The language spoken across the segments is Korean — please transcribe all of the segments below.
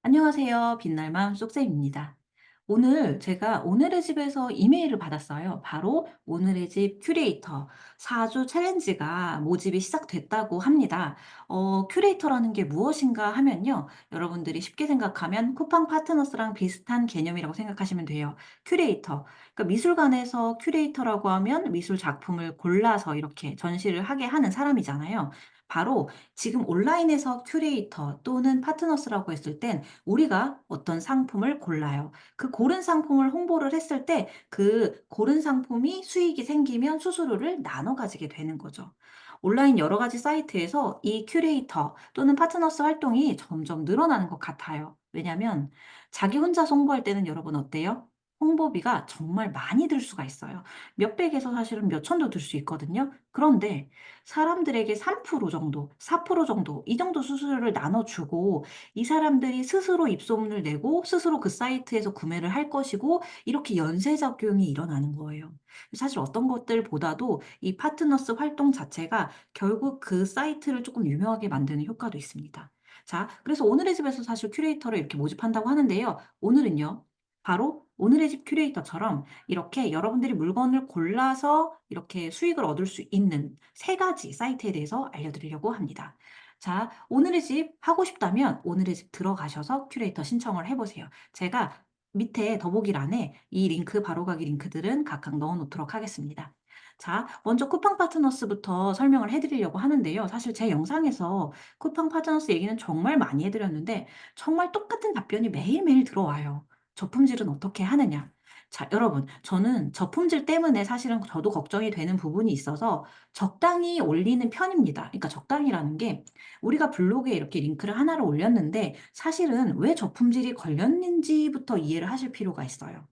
안녕하세요. 빛날맘 쏙쌤입니다. 오늘 제가 오늘의 집에서 이메일을 받았어요. 바로 오늘의 집 큐레이터 4주 챌린지가 모집이 시작됐다고 합니다. 큐레이터라는 게 무엇인가 하면요. 여러분들이 쉽게 생각하면 쿠팡 파트너스랑 비슷한 개념이라고 생각하시면 돼요. 큐레이터. 그러니까 미술관에서 큐레이터라고 하면 미술 작품을 골라서 이렇게 전시를 하게 하는 사람이잖아요. 바로 지금 온라인에서 큐레이터 또는 파트너스라고 했을 땐 우리가 어떤 상품을 골라요. 그 고른 상품을 홍보를 했을 때 그 고른 상품이 수익이 생기면 수수료를 나눠 가지게 되는 거죠. 온라인 여러 가지 사이트에서 이 큐레이터 또는 파트너스 활동이 점점 늘어나는 것 같아요. 왜냐하면 자기 혼자서 홍보할 때는 여러분 어때요? 홍보비가 정말 많이 들 수가 있어요. 몇백에서 사실은 몇천도 들 수 있거든요. 그런데 사람들에게 3% 정도, 4% 정도 이 정도 수수료를 나눠 주고 이 사람들이 스스로 입소문을 내고 스스로 그 사이트에서 구매를 할 것이고 이렇게 연쇄작용이 일어나는 거예요. 사실 어떤 것들보다도 이 파트너스 활동 자체가 결국 그 사이트를 조금 유명하게 만드는 효과도 있습니다. 자, 그래서 오늘의 집에서 사실 큐레이터를 이렇게 모집한다고 하는데요. 오늘은요. 바로 오늘의 집 큐레이터처럼 이렇게 여러분들이 물건을 골라서 이렇게 수익을 얻을 수 있는 세 가지 사이트에 대해서 알려드리려고 합니다. 자, 오늘의 집 하고 싶다면 오늘의 집 들어가셔서 큐레이터 신청을 해보세요. 제가 밑에 더보기란에 이 링크 바로가기 링크들은 각각 넣어 놓도록 하겠습니다. 자, 먼저 쿠팡 파트너스부터 설명을 해드리려고 하는데요. 사실 제 영상에서 쿠팡 파트너스 얘기는 정말 많이 해드렸는데 정말 똑같은 답변이 매일매일 들어와요. 저품질은 어떻게 하느냐? 자, 여러분, 저는 저품질 때문에 사실은 저도 걱정이 되는 부분이 있어서 적당히 올리는 편입니다. 그러니까 적당히라는 게 우리가 블로그에 이렇게 링크를 하나를 올렸는데 사실은 왜 저품질이 걸렸는지부터 이해를 하실 필요가 있어요.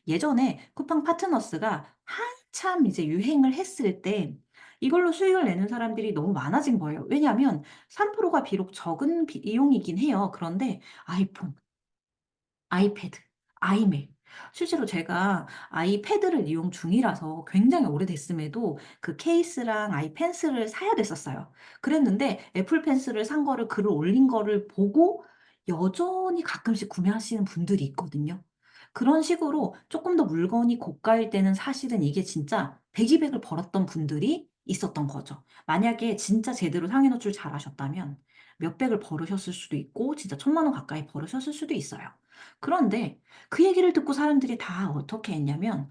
예전에 쿠팡 파트너스가 한참 이제 유행을 했을 때 이걸로 수익을 내는 사람들이 너무 많아진 거예요. 왜냐하면 3%가 비록 적은 비용이긴 해요. 그런데 아이폰, 아이패드, 아이맥. 실제로 제가 아이패드를 이용 중이라서 굉장히 오래됐음에도 그 케이스랑 아이펜슬을 사야 됐었어요. 그랬는데 애플 펜슬을 산 거를 글을 올린 거를 보고 여전히 가끔씩 구매하시는 분들이 있거든요. 그런 식으로 쪼끔 더 물건이 고가일 때는 사실은 이게 진짜 100, 200을 벌었던 분들이 있었던 거죠. 만약에 진짜 제대로 상해 노출 잘하셨다면 몇백을 벌으셨을 수도 있고 진짜 1,000,000원 가까이 벌으셨을 수도 있어요. 그런데 그 얘기를 듣고 사람들이 다 어떻게 했냐면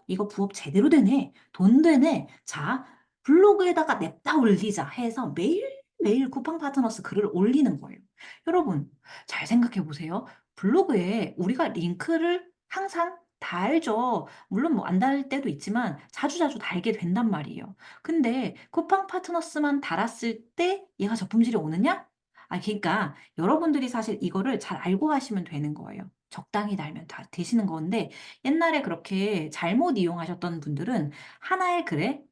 이거 부업 제대로 되네. 돈 되네. 자, 블로그에다가 냅다 올리자." 해서 매일매일 쿠팡 파트너스 글을 올리는 거예요. 여러분 잘 생각해 보세요. 블로그에 우리가 링크를 항상 달죠. 물론 뭐 안 달 때도 있지만 자주자주 달게 된단 말이에요. 근데 쿠팡 파트너스만 달았을 때 얘가 저품질이 오느냐? 그러니까 여러분들이 사실 이거를 잘 알고 하시면 되는 거예요. 적당히 달면 다 되시는 건데 옛날에 그렇게 잘못 이용하셨던 분들은 하나의 글에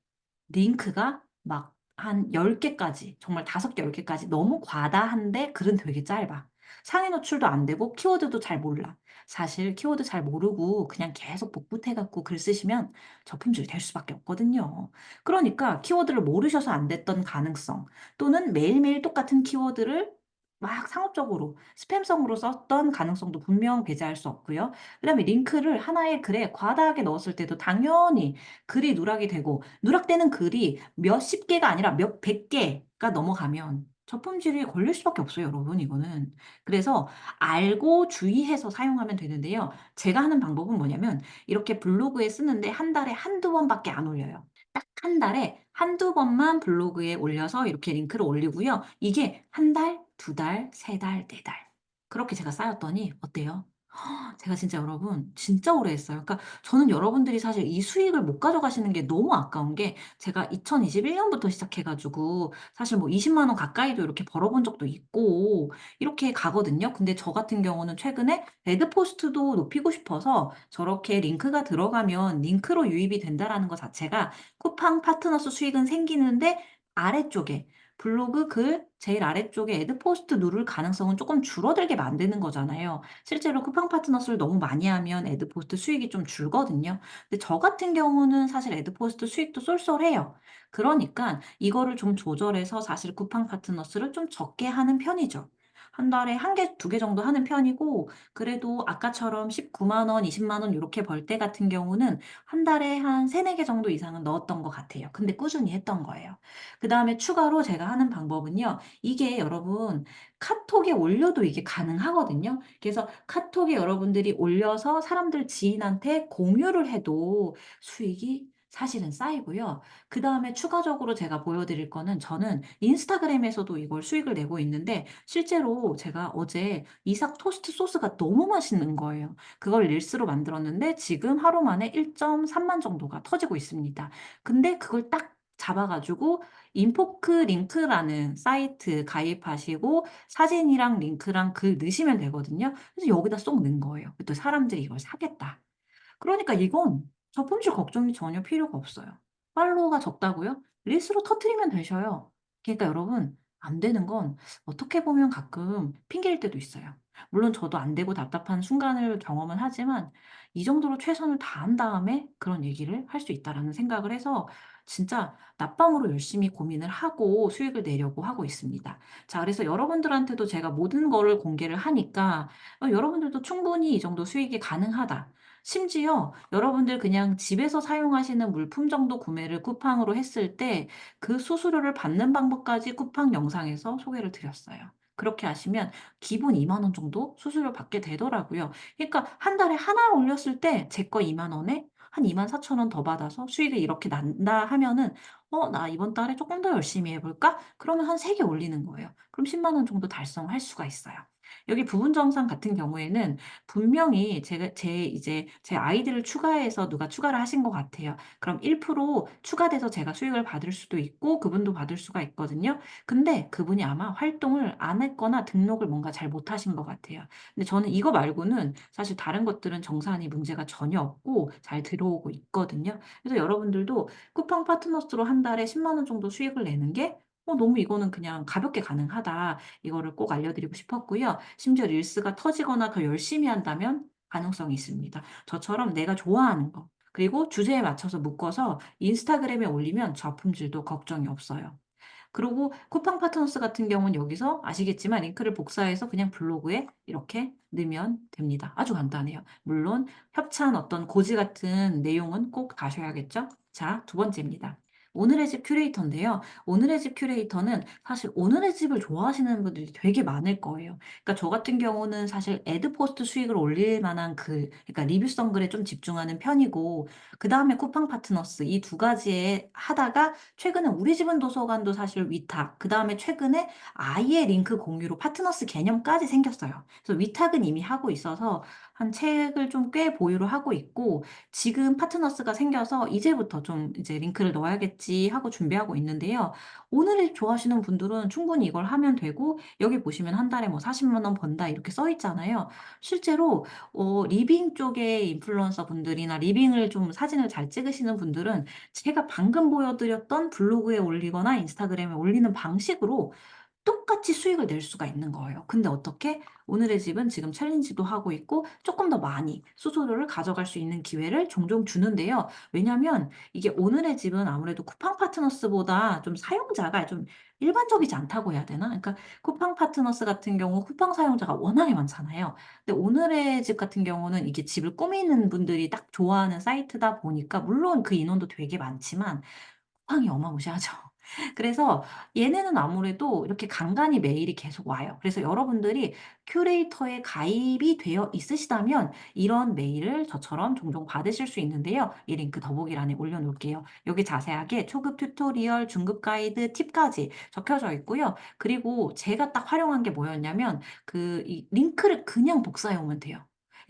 링크가 막 한 10 개까지 정말 5 개 10 개까지 너무 과다한데 글은 되게 짧아. 상위 노출도 안 되고 키워드도 잘 몰라. 사실 키워드 잘 모르고 그냥 계속 복붙해 갖고 글 쓰시면 저품질 될 수밖에 없거든요. 그러니까 키워드를 모르셔서 안 됐던 가능성 또는 매일매일 똑같은 키워드를 막 상업적으로 스팸성으로 썼던 가능성도 분명 배제할 수 없고요. 그다음에 링크를 하나의 글에 과다하게 넣었을 때도 당연히 글이 누락이 되고 누락되는 글이 몇십 개가 아니라 몇백 개가 넘어가면 저품질이 걸릴 수밖에 없어요 여러분 이거는. 그래서 알고 주의해서 사용하면 되는데요. 제가 하는 방법은 뭐냐면 이렇게 블로그에 쓰는데 한 달에 한두 번밖에 안 올려요. 딱 한 달에 한두 번만 블로그에 올려서 이렇게 링크를 올리고요. 이게 한 달, 두 달, 세 달, 네 달. 그렇게 제가 쌓였더니 어때요? 제가 진짜 여러분 진짜 오래 했어요. 그러니까 저는 여러분들이 사실 이 수익을 못 가져가시는 게 너무 아까운 게 제가 2021 년부터 시작해 가지고 사실 뭐 200,000원 가까이도 이렇게 벌어 본 적도 있고 이렇게 가거든요. 근데 저 같은 경우는 최근에 레드 포스트도 높이고 싶어서 저렇게 링크가 들어가면 링크로 유입이 된다라는 것 자체가 쿠팡 파트너스 수익은 생기는데 아래쪽에 블로그 글 제일 아래쪽에 애드 포스트 누를 가능성은 쪼끔 줄어들게 만드는 거잖아요. 실제로 쿠팡 파트너스를 너무 많이 하면 애드포스트 수익이 좀 줄거든요. 근데 저 같은 경우는 사실 애드포스트 수익도 쏠쏠해요. 그러니까 이거를 좀 조절해서 사실 쿠팡 파트너스를 좀 적게 하는 편이죠. 한 달에 한 개, 두 개 정도 하는 편이고 그래도 아까처럼 19만 원, 20만 원 요렇게 벌 때 같은 경우는 한 달에 한 3-4개 정도 이상은 넣었던 것 같아요. 근데 꾸준히 했던 거예요. 그다음에 추가로 제가 하는 방법은요. 이게 여러분 카톡에 올려도 이게 가능하거든요. 그래서 카톡에 여러분들이 올려서 사람들 지인한테 공유를 해도 수익이 사실은 쌓이고요. 그다음에 추가적으로 제가 보여드릴 거는 저는 인스타그램에서도 이걸 수익을 내고 있는데 실제로 제가 어제 이삭 토스트 소스가 너무 맛있는 거예요. 그걸 릴스로 만들었는데 지금 하루 만에 1.3만 정도가 터지고 있습니다. 근데 그걸 딱 잡아 가지고 인포크 링크라는 사이트 가입하시고 사진이랑 링크랑 글 넣으시면 되거든요. 그래서 여기다 쏙 넣은 거예요. 또 사람들이 이걸 사겠다. 그러니까 이건 저품질 걱정이 전혀 필요가 없어요. 팔로워가 적다고요? 릴스로 터뜨리면 되셔요. 그러니까 여러분 안 되는 건 어떻게 보면 가끔 핑계일 때도 있어요. 물론 저도 안 되고 답답한 순간을 경험은 하지만 이 정도로 최선을 다한 다음에 그런 얘기를 할 수 있다라는 생각을 해서 진짜 낮밤으로 열심히 고민을 하고 수익을 내려고 하고 있습니다. 자 그래서 여러분들한테도 제가 모든 거를 공개를 하니까 여러분들도 충분히 이 정도 수익이 가능하다. 심지어 여러분들 그냥 집에서 사용하시는 물품 정도 구매를 쿠팡으로 했을 때 그 수수료를 받는 방법까지 쿠팡 영상에서 소개를 드렸어요. 그렇게 하시면 기본 2만 원 정도 수수료 받게 되더라고요. 그러니까 한 달에 하나 올렸을 때 제 거 2만 원에 한 24,000원 더 받아서 수익이 이렇게 난다 하면은 '어 나 이번 달에 쪼끔 더 열심히 해 볼까?' 그러면 한 3개 올리는 거예요. 그럼 10만 원 정도 달성할 수가 있어요. 여기 부분 정산 같은 경우에는 분명히 제가 제 아이디를 추가해서 누가 추가를 하신 것 같아요. 그럼 1% 추가돼서 제가 수익을 받을 수도 있고 그분도 받을 수가 있거든요. 근데 그분이 아마 활동을 안 했거나 등록을 뭔가 잘 못하신 것 같아요. 근데 저는 이거 말고는 사실 다른 것들은 정산이 문제가 전혀 없고 잘 들어오고 있거든요. 그래서 여러분들도 쿠팡 파트너스로 한 달에 10만 원 정도 수익을 내는 게 너무 이거는 그냥 가볍게 가능하다. 이거를 꼭 알려드리고 싶었고요. 심지어 릴스가 터지거나 더 열심히 한다면 가능성이 있습니다. 저처럼 내가 좋아하는 거 그리고 주제에 맞춰서 묶어서 인스타그램에 올리면 저품질도 걱정이 없어요. 그리고 쿠팡 파트너스 같은 경우는 여기서 아시겠지만 링크를 복사해서 그냥 블로그에 이렇게 넣으면 됩니다. 아주 간단해요. 물론 협찬 어떤 고지 같은 내용은 꼭 가셔야겠죠? 자, 두 번째입니다. 오늘의 집 큐레이터인데요. 오늘의 집 큐레이터는 사실 오늘의 집을 좋아하시는 분들이 되게 많을 거예요. 그러니까 저 같은 경우는 사실 애드 포스트 수익을 올릴 만한 글, 그러니까 리뷰성 글에 좀 집중하는 편이고, 그 다음에 쿠팡 파트너스 이 두 가지에 하다가 최근에 우리 집은 도서관도 사실 위탁, 그다음에 최근에 아예 링크 공유로 파트너스 개념까지 생겼어요. 그래서 위탁은 이미 하고 있어서 한 책을 좀 꽤 보유를 하고 있고 지금 파트너스가 생겨서 이제부터 좀 이제 '링크를 넣어야겠지.' 하고 준비하고 있는데요. 오늘을 좋아하시는 분들은 충분히 이걸 하면 되고 여기 보시면 한 달에 뭐 40만 원 번다 이렇게 써 있잖아요. 실제로 리빙 쪽의 인플루언서 분들이나 리빙을 좀 사진을 잘 찍으시는 분들은 제가 방금 보여드렸던 블로그에 올리거나 인스타그램에 올리는 방식으로 똑같이 수익을 낼 수가 있는 거예요. 근데 어떻게? 오늘의 집은 지금 챌린지도 하고 있고 쪼끔 더 많이 수수료를 가져갈 수 있는 기회를 종종 주는데요. 왜냐면 이게 오늘의 집은 아무래도 쿠팡 파트너스보다 좀 사용자가 좀 일반적이지 않다고 해야 되나? 그러니까 쿠팡 파트너스 같은 경우 쿠팡 사용자가 워낙에 많잖아요. 근데 오늘의 집 같은 경우는 이게 집을 꾸미는 분들이 딱 좋아하는 사이트다 보니까 물론 그 인원도 되게 많지만 쿠팡이 어마무시하죠. 그래서 얘네는 아무래도 이렇게 간간이 메일이 계속 와요. 그래서 여러분들이 큐레이터에 가입이 되어 있으시다면 이런 메일을 저처럼 종종 받으실 수 있는데요. 이 링크 더보기란에 올려 놓을게요. 여기 자세하게 초급 튜토리얼, 중급 가이드, 팁까지 적혀져 있고요. 그리고 제가 딱 활용한 게 뭐였냐면 이 링크를 그냥 복사해 오면 돼요.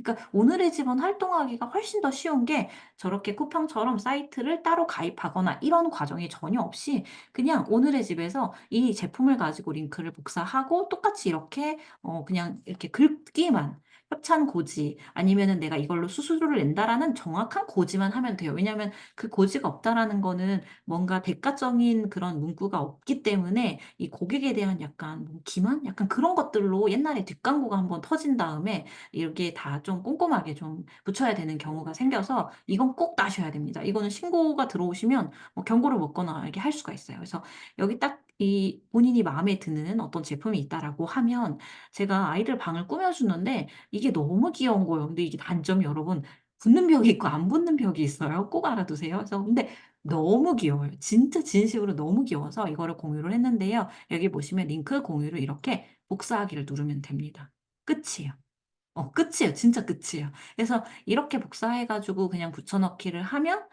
그러니까 오늘의 집은 활동하기가 훨씬 더 쉬운 게 저렇게 쿠팡처럼 사이트를 따로 가입하거나 이런 과정이 전혀 없이 그냥 오늘의 집에서 이 제품을 가지고 링크를 복사하고 똑같이 이렇게 그냥 이렇게 긁기만 협찬 고지 아니면은 '내가 이걸로 수수료를 낸다.'라는 정확한 고지만 하면 돼요. 왜냐하면 그 고지가 없다라는 거는 뭔가 대가적인 그런 문구가 없기 때문에 이 고객에 대한 약간 뭐 기만? 약간 그런 것들로 옛날에 뒷광고가 한번 터진 다음에 이렇게 다 좀 꼼꼼하게 좀 붙여야 되는 경우가 생겨서 이건 꼭 따셔야 됩니다. 이거는 신고가 들어오시면 뭐 경고를 먹거나 이렇게 할 수가 있어요. 그래서 여기 딱 이 본인이 마음에 드는 어떤 제품이 있다라고 하면 제가 아이들 방을 꾸며 주는데 이게 너무 귀여운 거예요. 근데 이게 단점이 여러분 붙는 벽이 있고 안 붙는 벽이 있어요. 꼭 알아두세요. 그래서 근데 너무 귀여워요. 진짜 진심으로 너무 귀여워서 이거를 공유를 했는데요. 여기 보시면 링크 공유를 이렇게 복사하기를 누르면 됩니다. 끝이에요. 끝이에요. 진짜 끝이에요. 그래서 이렇게 복사해 가지고 그냥 붙여 넣기를 하면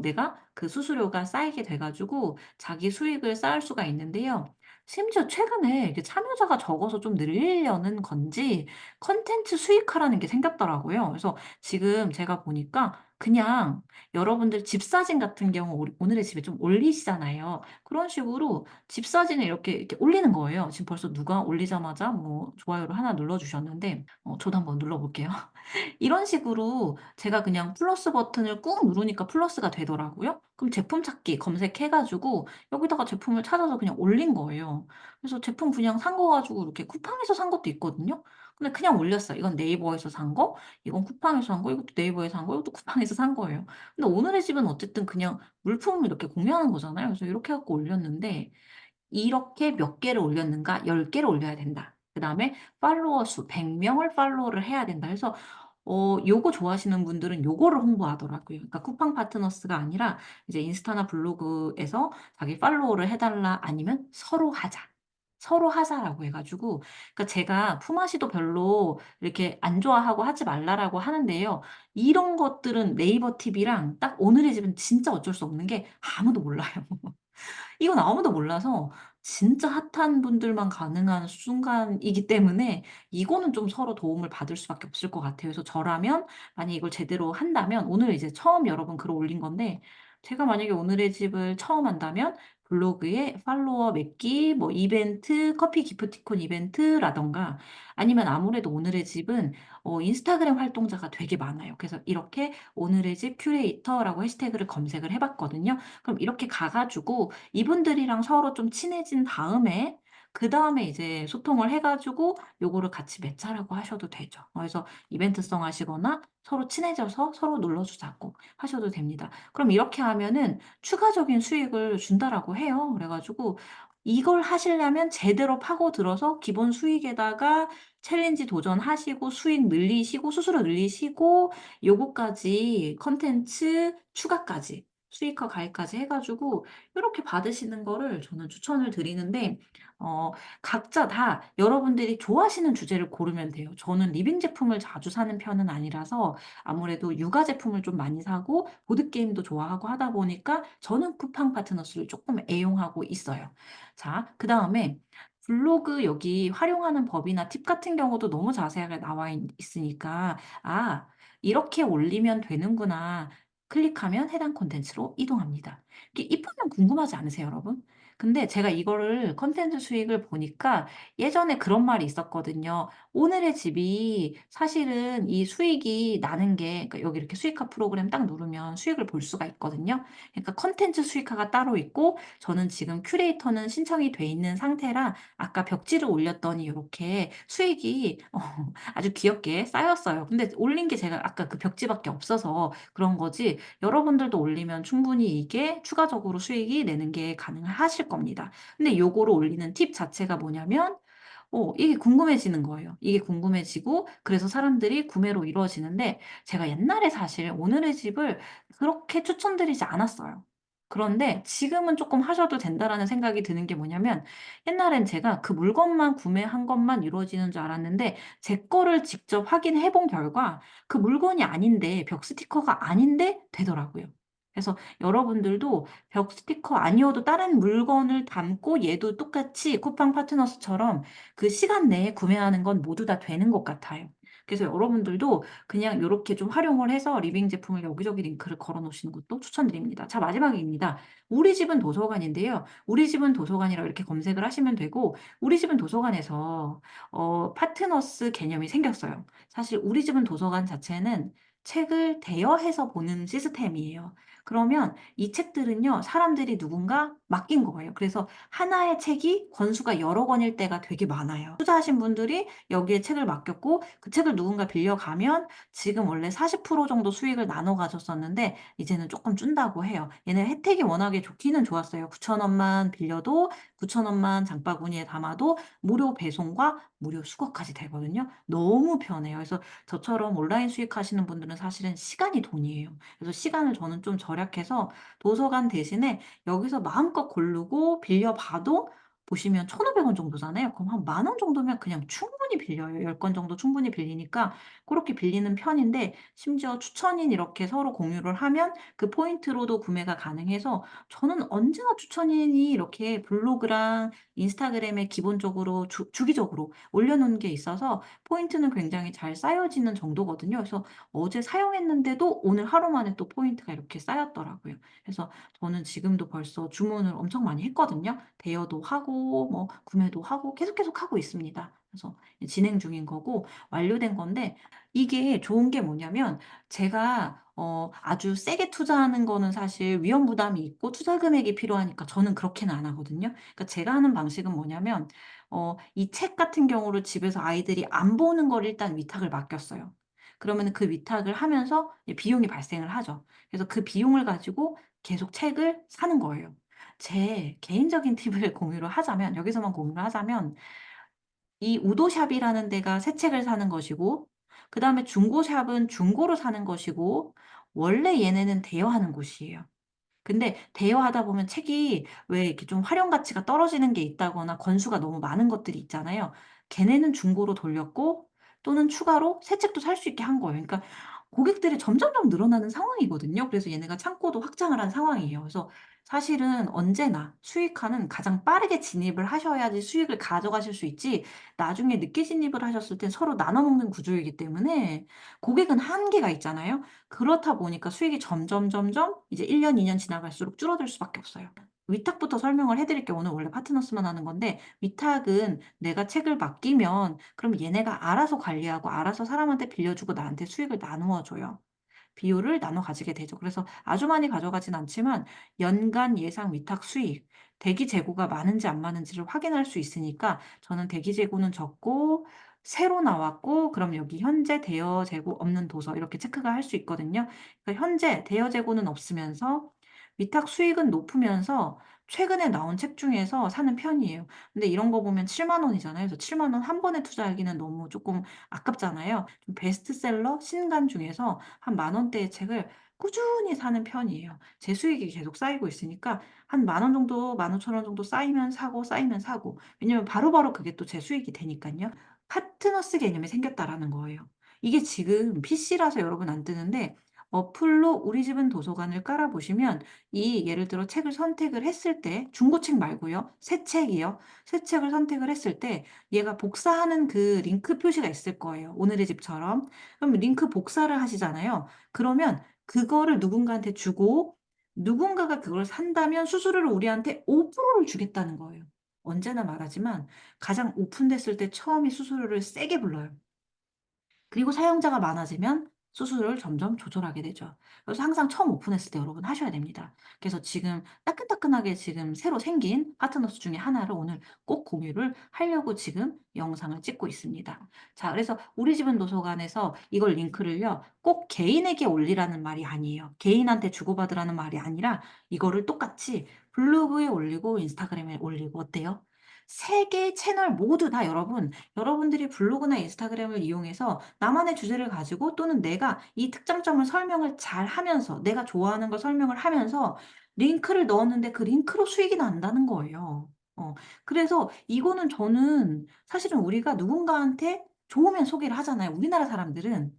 내가 그 수수료가 쌓이게 돼 가지고 자기 수익을 쌓을 수가 있는데요. 심지어 최근에 이게 참여자가 적어서 좀 늘리려는 건지 콘텐츠 수익화라는 게 생겼더라고요. 그래서 지금 제가 보니까 그냥 여러분들 집 사진 같은 경우 오늘의 집에 좀 올리시잖아요. 그런 식으로 집 사진을 이렇게 올리는 거예요. 지금 벌써 누가 올리자마자 뭐 좋아요를 하나 눌러 주셨는데 저도 한번 눌러 볼게요. 이런 식으로 제가 그냥 플러스 버튼을 꾹 누르니까 플러스가 되더라고요. 그럼 제품 찾기 검색해 가지고 여기다가 제품을 찾아서 그냥 올린 거예요. 그래서 제품 그냥 산 거 가지고 이렇게 쿠팡에서 산 것도 있거든요. 근데 그냥 올렸어요. 이건 네이버에서 산 거, 이건 쿠팡에서 산 거, 이것도 네이버에서 산 거, 이것도 쿠팡에서 산 거예요. 근데 오늘의 집은 어쨌든 그냥 물품을 이렇게 공유하는 거잖아요. 그래서 이렇게 해 갖고 올렸는데 이렇게 몇 개를 올렸는가? 10 개를 올려야 된다. 그다음에 팔로워 수 100 명을 팔로우를 해야 된다 해서 요거 좋아하시는 분들은 요거를 홍보하더라고요. 그러니까 쿠팡 파트너스가 아니라 이제 인스타나 블로그에서 자기 팔로우를 해 달라 아니면 서로 하자. 서로 하자라고 해 가지고 그러니까 제가 품앗이도 별로 이렇게 안 좋아하고 하지 말라라고 하는데요. 이런 것들은 네이버 팁이랑 딱 오늘의 집은 진짜 어쩔 수 없는 게 아무도 몰라요. 이건 아무도 몰라서 진짜 핫한 분들만 가능한 순간이기 때문에 이거는 좀 서로 도움을 받을 수밖에 없을 것 같아요. 그래서 저라면 만약에 이걸 제대로 한다면 오늘 이제 처음 여러분 글을 올린 건데 제가 만약에 오늘의 집을 처음 한다면 블로그에 팔로워 맺기 뭐 이벤트, 커피 기프티콘 이벤트라든가 아니면 아무래도 오늘의 집은 인스타그램 활동자가 되게 많아요. 그래서 이렇게 오늘의 집 큐레이터라고 해시태그를 검색을 해 봤거든요. 그럼 이렇게 가 가지고 이분들이랑 서로 좀 친해진 다음에 그다음에 이제 소통을 해 가지고 요거를 같이 맺자라고 하셔도 되죠. 그래서 이벤트성 하시거나 서로 친해져서 서로 눌러 주자고 하셔도 됩니다. 그럼 이렇게 하면은 추가적인 수익을 준다라고 해요. 그래 가지고 이걸 하시려면 제대로 파고들어서 기본 수익에다가 챌린지 도전하시고 수익 늘리시고 수수료 늘리시고 요거까지 콘텐츠 추가까지 수익화 가입까지 해 가지고 요렇게 받으시는 거를 저는 추천을 드리는데 어 각자 다 여러분들이 좋아하시는 주제를 고르면 돼요. 저는 리빙 제품을 자주 사는 편은 아니라서 아무래도 육아 제품을 좀 많이 사고 보드게임도 좋아하고 하다 보니까 저는 쿠팡 파트너스를 쪼끔 애용하고 있어요. 자 그다음에 블로그 여기 활용하는 법이나 팁 같은 경우도 너무 자세하게 나와 있으니까 '아 이렇게 올리면 되는구나.' 클릭하면 해당 콘텐츠로 이동합니다. 이게 이쁘면 궁금하지 않으세요, 여러분? 근데 제가 이거를 콘텐츠 수익을 보니까 예전에 그런 말이 있었거든요. 오늘의 집이 사실은 이 수익이 나는 게 그러니까 여기 이렇게 수익화 프로그램 딱 누르면 수익을 볼 수가 있거든요. 그러니까 콘텐츠 수익화가 따로 있고 저는 지금 큐레이터는 신청이 돼 있는 상태라 아까 벽지를 올렸더니 요렇게 수익이 아주 귀엽게 쌓였어요. 근데 올린 게 제가 아까 그 벽지밖에 없어서 그런 거지 여러분들도 올리면 충분히 이게 추가적으로 수익이 내는 게 가능하실 겁니다. 근데 요거를 올리는 팁 자체가 뭐냐면 이게 궁금해지는 거예요. 이게 궁금해지고 그래서 사람들이 구매로 이루어지는데 제가 옛날에 사실 오늘의 집을 그렇게 추천드리지 않았어요. 그런데 지금은 쪼끔 하셔도 된다라는 생각이 드는 게 뭐냐면 옛날엔 제가 그 물건만 구매한 것만 이루어지는 줄 알았는데 제 거를 직접 확인해 본 결과 그 물건이 아닌데 벽 스티커가 아닌데 되더라고요. 그래서 여러분들도 벽 스티커 아니어도 다른 물건을 담고 얘도 똑같이 쿠팡 파트너스처럼 그 시간 내에 구매하는 건 모두 다 되는 것 같아요. 그래서 여러분들도 그냥 요렇게 좀 활용을 해서 리빙 제품을 여기저기 링크를 걸어 놓으시는 것도 추천드립니다. 자 마지막입니다. 우리 집은 도서관인데요. 우리 집은 도서관이라고 이렇게 검색을 하시면 되고 우리 집은 도서관에서 파트너스 개념이 생겼어요. 사실 우리 집은 도서관 자체는 책을 대여해서 보는 시스템이에요. 그러면 이 책들은요 사람들이 누군가 맡긴 거예요. 그래서 하나의 책이 권수가 여러 권일 때가 되게 많아요. 투자하신 분들이 여기에 책을 맡겼고 그 책을 누군가 빌려가면 지금 원래 40% 정도 수익을 나눠 가졌었는데 이제는 쪼끔 준다고 해요. 얘네 혜택이 워낙에 좋기는 좋았어요. 9천 원만 빌려도 9천 원만 장바구니에 담아도 무료 배송과 무료 수거까지 되거든요. 너무 편해요. 그래서 저처럼 온라인 수익하시는 분들은 사실은 시간이 돈이에요. 그래서 시간을 저는 좀 절약해서 도서관 대신에 여기서 마음껏 고르고 빌려봐도 보시면 1,500원 정도잖아요. 그럼 한 만 원 정도면 그냥 충분히 빌려요. 10권 정도 충분히 빌리니까 고렇게 빌리는 편인데 심지어 추천인 이렇게 서로 공유를 하면 그 포인트로도 구매가 가능해서 저는 언제나 추천인이 이렇게 블로그랑 인스타그램에 기본적으로 주기적으로 올려 놓은 게 있어서 포인트는 굉장히 잘 쌓여지는 정도거든요. 그래서 어제 사용했는데도 오늘 하루 만에 또 포인트가 이렇게 쌓였더라고요. 그래서 저는 지금도 벌써 주문을 엄청 많이 했거든요. 대여도 하고 뭐 구매도 하고 계속 하고 있습니다. 그래서 진행 중인 거고 완료된 건데 이게 좋은 게 뭐냐면 제가 아주 세게 투자하는 거는 사실 위험 부담이 있고 투자 금액이 필요하니까 저는 그렇게는 안 하거든요. 그러니까 제가 하는 방식은 뭐냐면 이 책 같은 경우를 집에서 아이들이 안 보는 걸 일단 위탁을 맡겼어요. 그러면은 그 위탁을 하면서 이제 비용이 발생을 하죠. 그래서 그 비용을 가지고 계속 책을 사는 거예요. 제 개인적인 팁을 공유를 하자면 여기서만 공유를 하자면 이 우도샵이라는 데가 새 책을 사는 것이고 그다음에 중고샵은 중고로 사는 것이고 원래 얘네는 대여하는 곳이에요. 근데 대여하다 보면 책이 왜 이렇게 좀 활용 가치가 떨어지는 게 있다거나 권수가 너무 많은 것들이 있잖아요. 걔네는 중고로 돌렸고 또는 추가로 새 책도 살 수 있게 한 거예요. 그러니까 고객들이 점점점 늘어나는 상황이거든요. 그래서 얘네가 창고도 확장을 한 상황이에요. 그래서 사실은 언제나 수익화는 가장 빠르게 진입을 하셔야지 수익을 가져가실 수 있지 나중에 늦게 진입을 하셨을 땐 서로 나눠 먹는 구조이기 때문에 고객은 한계가 있잖아요. 그렇다 보니까 수익이 점점 이제 1 년, 2년 지나갈수록 줄어들 수밖에 없어요. 위탁부터 설명을 해 드릴게요. 오늘 원래 파트너스만 하는 건데 위탁은 내가 책을 맡기면 그럼 얘네가 알아서 관리하고 알아서 사람한테 빌려주고 나한테 수익을 나누어 줘요. 비율을 나눠 가지게 되죠. 그래서 아주 많이 가져가진 않지만 연간 예상 위탁 수익, 대기 재고가 많은지 안 많은지를 확인할 수 있으니까 저는 대기 재고는 적고 새로 나왔고 그럼 여기 현재 대여 재고 없는 도서 이렇게 체크가 할 수 있거든요. 그러니까 현재 대여 재고는 없으면서 위탁 수익은 높으면서 최근에 나온 책 중에서 사는 편이에요. 근데 이런 거 보면 7만 원이잖아요. 그래서 7만 원 한 번에 투자하기는 너무 쪼끔 아깝잖아요. 좀 베스트셀러 신간 중에서 한 만 원대의 책을 꾸준히 사는 편이에요. 제 수익이 계속 쌓이고 있으니까 한 만 원 정도 15,000원 정도 쌓이면 사고 쌓이면 사고. 왜냐면 바로바로 그게 또 제 수익이 되니깐요. 파트너스 개념이 생겼다라는 거예요. 이게 지금 PC라서 여러분 안 뜨는데 어플로 우리 집은 도서관을 깔아 보시면 이 예를 들어 책을 선택을 했을 때 중고책 말고요. 새 책이요. 새 책을 선택을 했을 때 얘가 복사하는 그 링크 표시가 있을 거예요, 오늘의 집처럼. 그럼 링크 복사를 하시잖아요. 그러면 그거를 누군가한테 주고 누군가가 그걸 산다면 수수료를 우리한테 5%를 주겠다는 거예요. 언제나 말하지만 가장 오픈됐을 때 처음이 수수료를 세게 불러요. 그리고 사용자가 많아지면 수수료를 점점 조절하게 되죠. 그래서 항상 처음 오픈했을 때 여러분 하셔야 됩니다. 그래서 지금 따끈따끈하게 지금 새로 생긴 파트너스 중에 하나를 오늘 꼭 공유를 하려고 지금 영상을 찍고 있습니다. 자, 그래서 우리 집은 도서관에서 이걸 링크를요, 꼭 개인에게 올리라는 말이 아니에요. 개인한테 주고받으라는 말이 아니라 이거를 똑같이 블로그에 올리고 인스타그램에 올리고 어때요? 세 개의 채널 모두 다 여러분들이 블로그나 인스타그램을 이용해서 나만의 주제를 가지고 또는 내가 이 특장점을 설명을 잘하면서 내가 좋아하는 걸 설명을 하면서 링크를 넣었는데 그 링크로 수익이 난다는 거예요. 그래서 이거는 저는 사실은 우리가 누군가한테 좋으면 소개를 하잖아요. 우리나라 사람들은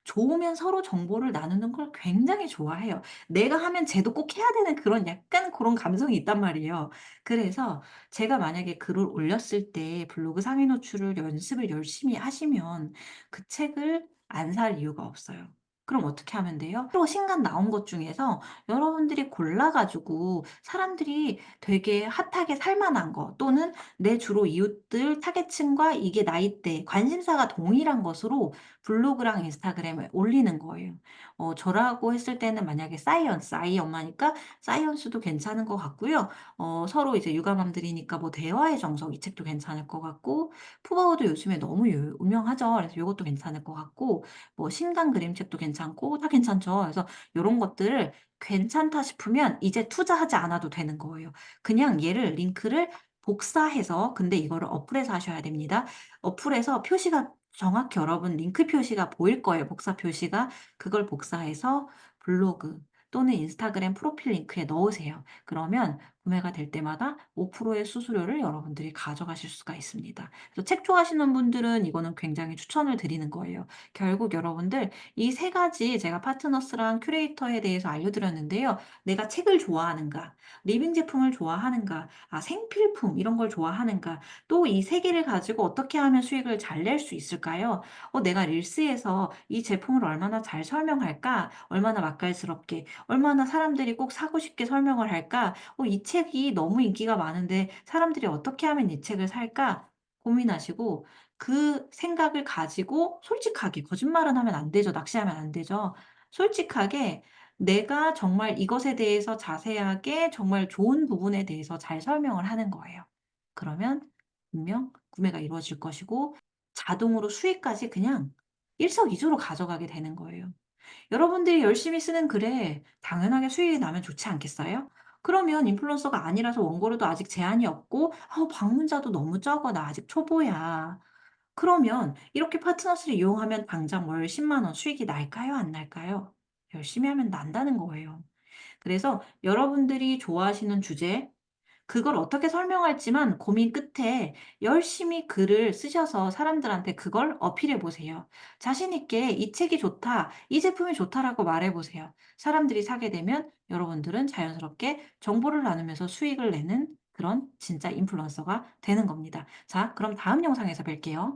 좋으면 서로 정보를 나누는 걸 굉장히 좋아해요. 내가 하면 쟤도 꼭 해야 되는 그런 약간 고런 감성이 있단 말이에요. 그래서 제가 만약에 글을 올렸을 때 블로그 상위 노출을 연습을 열심히 하시면 그 책을 안 살 이유가 없어요. 그럼 어떻게 하면 돼요? 새로 신간 나온 것 중에서 여러분들이 골라 가지고 사람들이 되게 핫하게 살 만한 거, 또는 내 주로 이웃들 타겟층과 이게 나이대, 관심사가 동일한 것으로 블로그랑 인스타그램에 올리는 거예요. 저라고 했을 때는 만약에 사이언스, 아이 엄마니까 사이언스도 괜찮은 것 같고요. 서로 이제 육아맘들이니까 뭐 대화의 정석, 이 책도 괜찮을 것 같고, 푸바오도 요즘에 너무 유명하죠. 그래서 요것도 괜찮을 것 같고, 뭐 신간 그림책도 괜찮고 다 괜찮죠. 그래서 요런 것들을 괜찮다 싶으면 이제 투자하지 않아도 되는 거예요. 그냥 얘를 링크를 복사해서, 근데 이거를 어플에서 하셔야 됩니다. 어플에서 표시가 정확히 여러분 링크 표시가 보일 거예요, 복사 표시가. 그걸 복사해서 블로그 또는 인스타그램 프로필 링크에 넣으세요. 그러면 구매가 될 때마다 5%의 수수료를 여러분들이 가져가실 수가 있습니다. 그래서 책 좋아하시는 분들은 이거는 굉장히 추천을 드리는 거예요. 결국 여러분들 이 세 가지 제가 파트너스랑 큐레이터에 대해서 알려드렸는데요. 내가 책을 좋아하는가, 리빙 제품을 좋아하는가, 생필품 이런 걸 좋아하는가, 또 이 세 개를 가지고 어떻게 하면 수익을 잘 낼 수 있을까요? 내가 릴스에서 이 제품을 얼마나 잘 설명할까? 얼마나 맛깔스럽게, 얼마나 사람들이 꼭 사고 싶게 설명을 할까? 이 책이 너무 인기가 많은데 사람들이 어떻게 하면 이 책을 살까? 고민하시고 그 생각을 가지고 솔직하게, 거짓말은 하면 안 되죠. 낚시하면 안 되죠. 솔직하게 내가 정말 이것에 대해서 자세하게 정말 좋은 부분에 대해서 잘 설명을 하는 거예요. 그러면 분명 구매가 이루어질 것이고 자동으로 수익까지 그냥 일석이조로 가져가게 되는 거예요. 여러분들이 열심히 쓰는 글에 당연하게 수익이 나면 좋지 않겠어요? 그러면 인플루언서가 아니라서 원고료도 아직 제한이 없고 방문자도 너무 적어. 나 아직 초보야. 그러면 이렇게 파트너스를 이용하면 당장 월 10만 원 수익이 날까요? 안 날까요? 열심히 하면 난다는 거예요. 그래서 여러분들이 좋아하시는 주제, 그걸 어떻게 설명할지만 고민 끝에 열심히 글을 쓰셔서 사람들한테 그걸 어필해 보세요. 자신 있게 "이 책이 좋다. 이 제품이 좋다."라고 말해 보세요. 사람들이 사게 되면 여러분들은 자연스럽게 정보를 나누면서 수익을 내는 그런 진짜 인플루언서가 되는 겁니다. 자, 그럼 다음 영상에서 뵐게요.